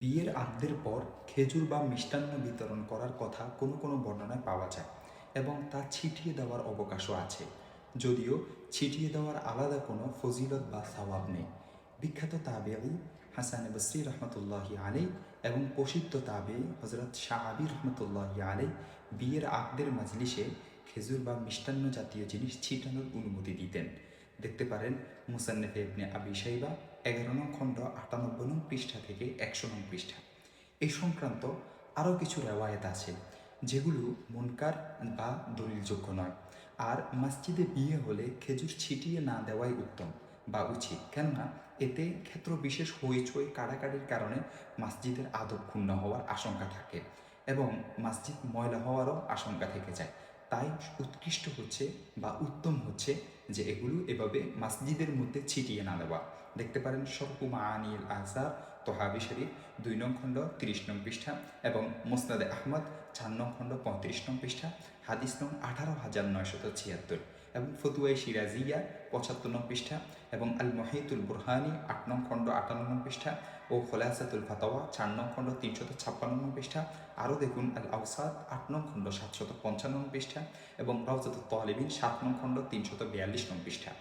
বিয়ের আদ্যের পর খেজুর বা মিষ্টান্ন বিতরণ করার কথা কোনো কোনো বর্ণনায় পাওয়া যায় এবং তা ছিটিয়ে দেওয়ার অবকাশও আছে, যদিও ছিটিয়ে দেওয়ার আলাদা কোনো ফজিলত বা সওয়াব নেই। বিখ্যাত তাবেঈ হাসান বসরি রহমতুল্লাহি আলাই এবং প্রসিদ্ধ তাবেঈ হজরত শাহাবি রহমতুল্লাহি আলাই বিয়ের আদ্যের মাজলিসে খেজুর বা মিষ্টান্ন জাতীয় জিনিস ছিটানোর অনুমতি দিতেন। দেখতে পারেন মুসান্নেফে ইবনে আবি শাইবা 11 নং খণ্ড 98 নং পৃষ্ঠা থেকে 100 নং পৃষ্ঠা। এই সংক্রান্ত আরও কিছু রেওয়ায়েত আছে যেগুলো মুনকার বা দলিলযোগ্য নয়। আর মসজিদে বিয়ে হলে খেজুর ছিটিয়ে না দেওয়াই উত্তম বা উচিত, কেননা এতে ক্ষেত্র বিশেষ হইচই কাড়াকাড়ির কারণে মসজিদের আদব ক্ষুণ্ণ হওয়ার আশঙ্কা থাকে এবং মসজিদ ময়লা হওয়ারও আশঙ্কা থেকে যায়। তাই উৎকৃষ্ট হচ্ছে বা উত্তম হচ্ছে যে এগুলো এভাবে মসজিদের মধ্যে ছিটিয়ে না দেওয়া। দেখতে পারেন শরহু মাআনিল আসার তোহাবি শরীফ 2 নং খণ্ড 30 নং পৃষ্ঠা এবং মুসনাদে আহমদ 4 নং খণ্ড 35 নং পৃষ্ঠা, হাদিস নং 18,976 এবং ফতুয়াই সিরাজিয়া 75 নং পৃষ্ঠা এবং আল মহিতুল বুরহানি 8 নং খণ্ড 58 নং পৃষ্ঠা ও খোলাসাতুল ফাতাওয়া 4 নং খণ্ড 356 নং পৃষ্ঠা। আরও দেখুন আল আওসাদ 8 নং খণ্ড 755 নং পৃষ্ঠা এবং রাউজাতুত তালিবিন 7 নং খণ্ড 342 নং পৃষ্ঠা।